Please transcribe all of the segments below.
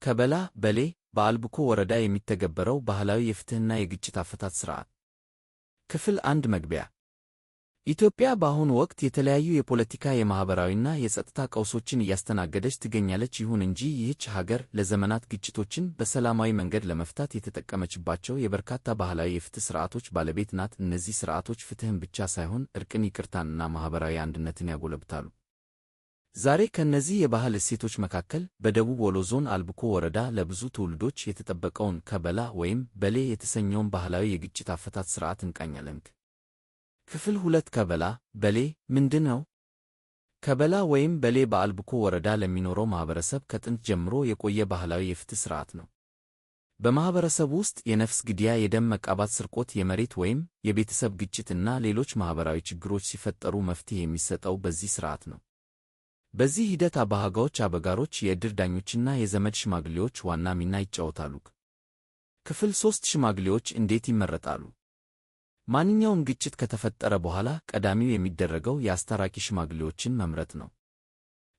ከበላ በሌ በአልብኮ ወረዳ የሚተገበረው ባህላዊ የፍትህና የግጭት አፈታት ሥርዓት። ክፍል 1 መግቢያ። ኢትዮጵያ በአሁኑ ወቅት የተለያዩ የፖለቲካ የማኅበራዊና የጸጥታ ቀውሶችን እያስተናገደች ትገኛለች። ይሁን እንጂ ይህች ሀገር ለዘመናት ግጭቶችን በሰላማዊ መንገድ ለመፍታት የተጠቀመችባቸው የበርካታ ባህላዊ የፍትህ ሥርዓቶች ባለቤት ናት። እነዚህ ሥርዓቶች ፍትህን ብቻ ሳይሆን ዕርቅን፣ ይቅርታንና ማኅበራዊ አንድነትን ያጎለብታሉ። ዛሬ ከእነዚህ የባህል እሴቶች መካከል በደቡብ ወሎ ዞን አልብኮ ወረዳ ለብዙ ትውልዶች የተጠበቀውን ከበላ ወይም በሌ የተሰኘውን ባህላዊ የግጭት አፈታት ሥርዓት እንቃኛለን። ክፍል 2 ከበላ በሌ ምንድን ነው? ከበላ ወይም በሌ በአልብኮ ወረዳ ለሚኖረው ማኅበረሰብ ከጥንት ጀምሮ የቆየ ባህላዊ የፍትህ ሥርዓት ነው። በማኅበረሰቡ ውስጥ የነፍስ ግድያ፣ የደም መቃባት፣ ስርቆት፣ የመሬት ወይም የቤተሰብ ግጭት እና ሌሎች ማኅበራዊ ችግሮች ሲፈጠሩ መፍትሔ የሚሰጠው በዚህ ሥርዓት ነው። በዚህ ሂደት አባሃጋዎች፣ አበጋሮች፣ የዕድር ዳኞችና የዘመድ ሽማግሌዎች ዋና ሚና ይጫወታሉ። ክፍል 3 ሽማግሌዎች እንዴት ይመረጣሉ? ማንኛውም ግጭት ከተፈጠረ በኋላ ቀዳሚው የሚደረገው የአስታራቂ ሽማግሌዎችን መምረጥ ነው።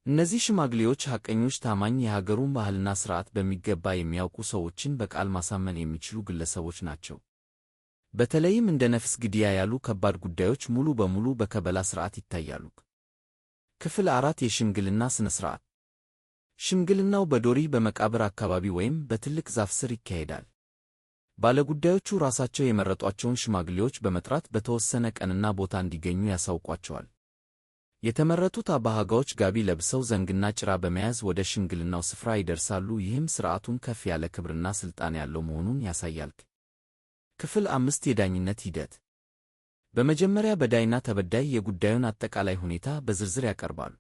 እነዚህ ሽማግሌዎች ሐቀኞች፣ ታማኝ፣ የሀገሩን ባህልና ሥርዓት በሚገባ የሚያውቁ ሰዎችን በቃል ማሳመን የሚችሉ ግለሰቦች ናቸው። በተለይም እንደ ነፍስ ግድያ ያሉ ከባድ ጉዳዮች ሙሉ በሙሉ በከበላ ሥርዓት ይታያሉ። ክፍል 4 የሽምግልና ሥነ ሥርዓት። ሽምግልናው በዶሪ በመቃብር አካባቢ ወይም በትልቅ ዛፍ ስር ይካሄዳል። ባለጉዳዮቹ ራሳቸው የመረጧቸውን ሽማግሌዎች በመጥራት በተወሰነ ቀንና ቦታ እንዲገኙ ያሳውቋቸዋል። የተመረጡት አባሃጋዎች ጋቢ ለብሰው ዘንግና ጭራ በመያዝ ወደ ሽምግልናው ስፍራ ይደርሳሉ። ይህም ሥርዓቱን ከፍ ያለ ክብርና ሥልጣን ያለው መሆኑን ያሳያል። ክፍል 5 የዳኝነት ሂደት። በመጀመሪያ በዳይና ተበዳይ የጉዳዩን አጠቃላይ ሁኔታ በዝርዝር ያቀርባሉ።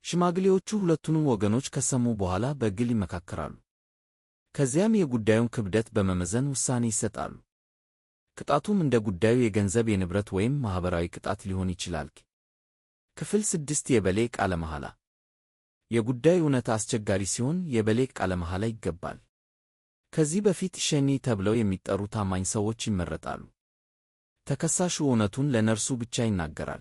ሽማግሌዎቹ ሁለቱንም ወገኖች ከሰሙ በኋላ በግል ይመካከራሉ። ከዚያም የጉዳዩን ክብደት በመመዘን ውሳኔ ይሰጣሉ። ቅጣቱም እንደ ጉዳዩ የገንዘብ፣ የንብረት ወይም ማኅበራዊ ቅጣት ሊሆን ይችላል። ክፍል 6 የበሌ ቃለ መሐላ። የጉዳዩ እውነታ አስቸጋሪ ሲሆን የበሌ ቃለ መሐላ ይገባል። ከዚህ በፊት ሸኒ ተብለው የሚጠሩ ታማኝ ሰዎች ይመረጣሉ። ተከሳሹ እውነቱን ለነርሱ ብቻ ይናገራል።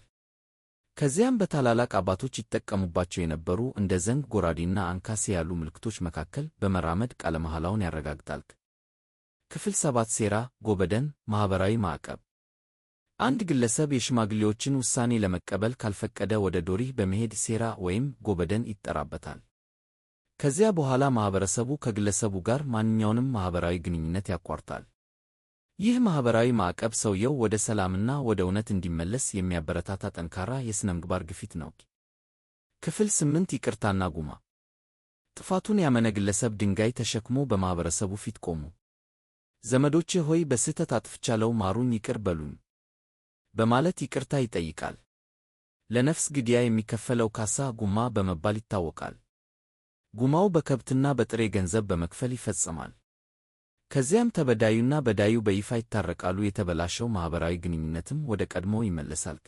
ከዚያም በታላላቅ አባቶች ይጠቀሙባቸው የነበሩ እንደ ዘንግ፣ ጎራዴና አንካሴ ያሉ ምልክቶች መካከል በመራመድ ቃለ መሐላውን ያረጋግጣል። ክፍል 7 ሴራ ጎበደን ማኅበራዊ ማዕቀብ። አንድ ግለሰብ የሽማግሌዎችን ውሳኔ ለመቀበል ካልፈቀደ ወደ ዶሪህ በመሄድ ሴራ ወይም ጎበደን ይጠራበታል። ከዚያ በኋላ ማኅበረሰቡ ከግለሰቡ ጋር ማንኛውንም ማኅበራዊ ግንኙነት ያቋርጣል። ይህ ማኅበራዊ ማዕቀብ ሰውየው ወደ ሰላምና ወደ እውነት እንዲመለስ የሚያበረታታ ጠንካራ የሥነ ምግባር ግፊት ነው። ክፍል 8 ይቅርታና ጉማ። ጥፋቱን ያመነ ግለሰብ ድንጋይ ተሸክሞ በማኅበረሰቡ ፊት ቆሙ። ዘመዶቼ ሆይ በስህተት አጥፍቻለሁ፣ ማሩኝ፣ ይቅር በሉኝ በማለት ይቅርታ ይጠይቃል። ለነፍስ ግድያ የሚከፈለው ካሳ ጉማ በመባል ይታወቃል። ጉማው በከብትና በጥሬ ገንዘብ በመክፈል ይፈጸማል። ከዚያም ተበዳዩና በዳዩ በይፋ ይታረቃሉ። የተበላሸው ማኅበራዊ ግንኙነትም ወደ ቀድሞው ይመለሳል።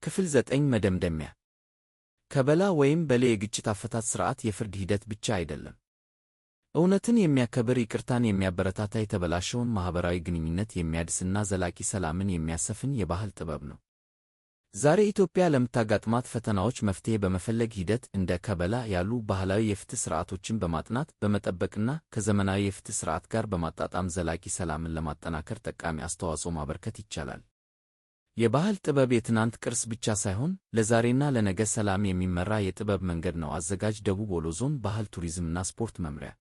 ክፍል 9 መደምደሚያ። ከበላ ወይም በሌ የግጭት አፈታት ሥርዓት የፍርድ ሂደት ብቻ አይደለም። እውነትን የሚያከብር፣ ይቅርታን የሚያበረታታ፣ የተበላሸውን ማኅበራዊ ግንኙነት የሚያድስና ዘላቂ ሰላምን የሚያሰፍን የባህል ጥበብ ነው። ዛሬ ኢትዮጵያ ለምታጋጥማት ፈተናዎች መፍትሔ በመፈለግ ሂደት እንደ ከበላ ያሉ ባህላዊ የፍትህ ሥርዓቶችን በማጥናት በመጠበቅና ከዘመናዊ የፍትህ ሥርዓት ጋር በማጣጣም ዘላቂ ሰላምን ለማጠናከር ጠቃሚ አስተዋጽኦ ማበርከት ይቻላል። የባህል ጥበብ የትናንት ቅርስ ብቻ ሳይሆን ለዛሬና ለነገ ሰላም የሚመራ የጥበብ መንገድ ነው። አዘጋጅ ደቡብ ወሎ ዞን ባህል ቱሪዝምና ስፖርት መምሪያ